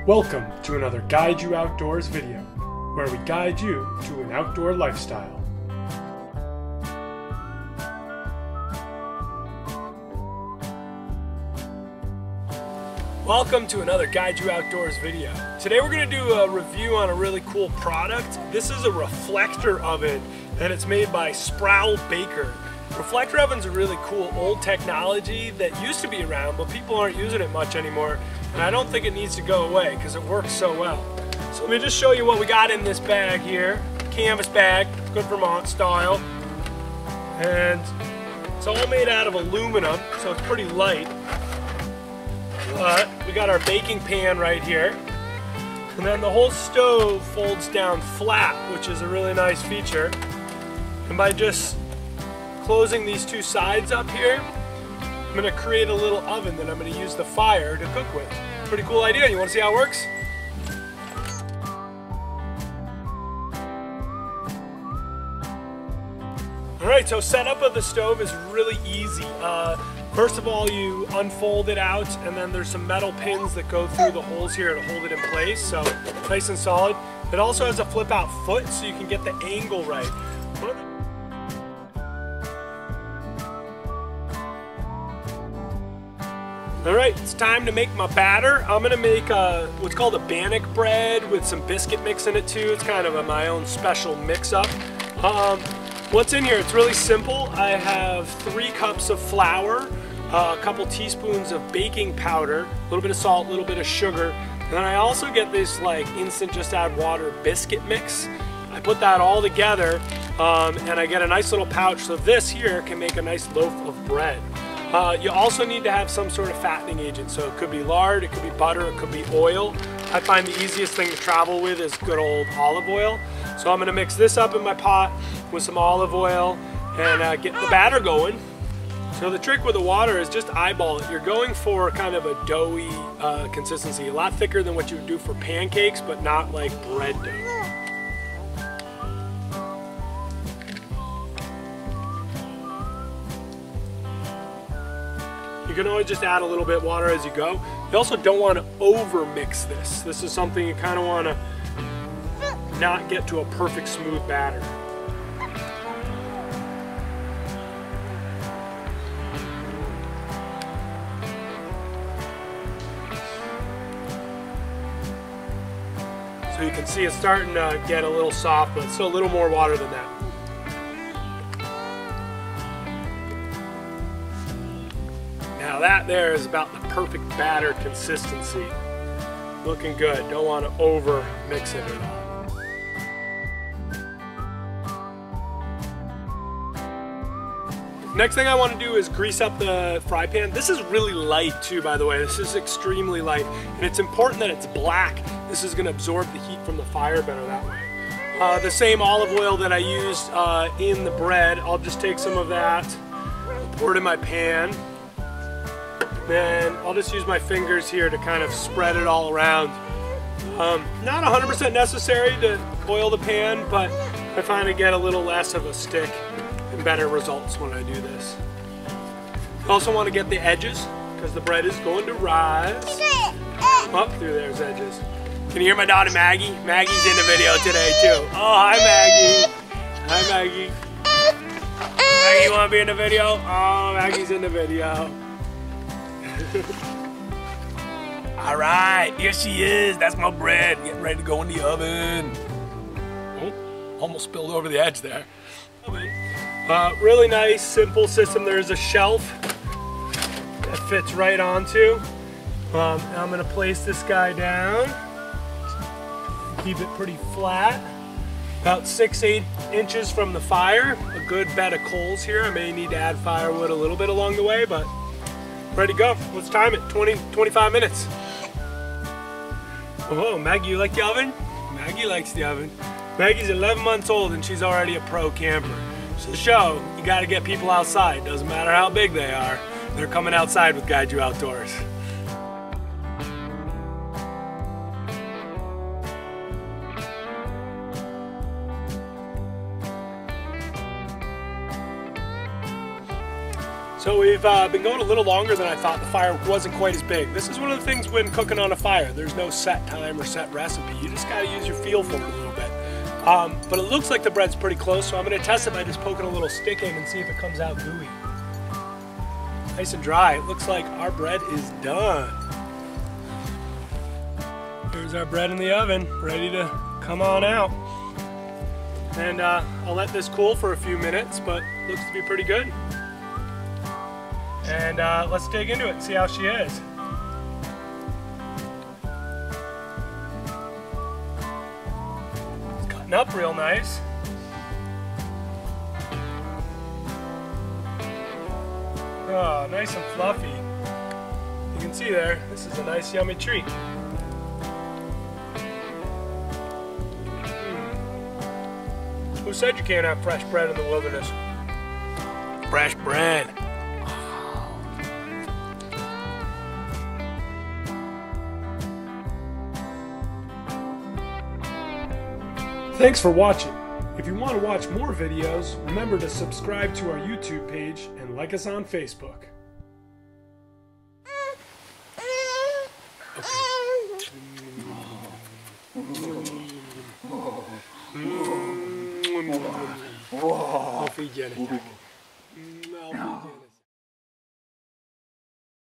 Welcome to another Guide You Outdoors video, where we guide you to an outdoor lifestyle. Welcome to another Guide You Outdoors video. Today we're going to do a review on a really cool product. This is a reflector oven, and it's made by Sproul Baker. Reflector ovens are really cool old technology that used to be around, but people aren't using it much anymore. And I don't think it needs to go away because it works so well. So let me just show you what we got in this bag here. Canvas bag, good Vermont style. And it's all made out of aluminum, so it's pretty light. But we got our baking pan right here. And then the whole stove folds down flat, which is a really nice feature. And by just closing these two sides up here, I'm going to create a little oven that I'm going to use the fire to cook with. Pretty cool idea. You want to see how it works? Alright, so setup of the stove is really easy. First of all, you unfold it out, and then there's some metal pins that go through the holes here to hold it in place, so nice and solid. It also has a flip out foot so you can get the angle right. Alright, it's time to make my batter. I'm going to make what's called a Banach Bread with some biscuit mix in it too. It's kind of my own special mix-up. What's in here? It's really simple. I have 3 cups of flour, a couple teaspoons of baking powder, a little bit of salt, a little bit of sugar, and then I also get this like instant just add water biscuit mix. I put that all together and I get a nice little pouch, so this here can make a nice loaf of bread. You also need to have some sort of fattening agent, so it could be lard, it could be butter, it could be oil. I find the easiest thing to travel with is good old olive oil. So I'm going to mix this up in my pot with some olive oil and get the batter going. So the trick with the water is just eyeball it. You're going for kind of a doughy consistency, a lot thicker than what you would do for pancakes, but not like bread dough. You can always just add a little bit of water as you go. You also don't want to over mix this. This is something you kind of want to not get to a perfect smooth batter. So you can see it's starting to get a little soft, but still a little more water than that. Now that there is about the perfect batter consistency. Looking good. Don't want to over mix it at all. Next thing I want to do is grease up the fry pan. This is really light too, by the way. This is extremely light, and it's important that it's black. This is going to absorb the heat from the fire better that way. The same olive oil that I used in the bread, I'll just take some of that, pour it in my pan. Then I'll just use my fingers here to kind of spread it all around. Not 100% necessary to oil the pan, but I find I get a little less of a stick and better results when I do this. I also want to get the edges because the bread is going to rise. Up through there's edges. Can you hear my daughter Maggie? Maggie's in the video today too. Oh, hi Maggie. Hi Maggie. Maggie, you want to be in the video? Oh, Maggie's in the video. All right, here she is. That's my bread. Getting ready to go in the oven. Oh, almost spilled over the edge there. Really nice, simple system. There's a shelf that fits right onto. I'm going to place this guy down. Keep it pretty flat. About 6-8 inches from the fire. A good bed of coals here. I may need to add firewood a little bit along the way, but ready to go. Let's time it. 20-25 minutes. Oh, Maggie, you like the oven? Maggie likes the oven. Maggie's 11 months old and she's already a pro camper. So the show, you got to get people outside. Doesn't matter how big they are. They're coming outside with Guide You Outdoors. So we've been going a little longer than I thought. The fire wasn't quite as big. This is one of the things when cooking on a fire. There's no set time or set recipe. You just gotta use your feel for it a little bit. But it looks like the bread's pretty close, so I'm gonna test it by just poking a little stick in and see if it comes out gooey. Nice and dry. It looks like our bread is done. Here's our bread in the oven, ready to come on out. And I'll let this cool for a few minutes, but looks to be pretty good. And let's dig into it and see how she is. It's cutting up real nice. Oh, nice and fluffy. You can see there, this is a nice yummy treat. Who said you can't have fresh bread in the wilderness? Fresh bread. Thanks for watching. If you want to watch more videos, remember to subscribe to our YouTube page and like us on Facebook. I'll feed you in a second.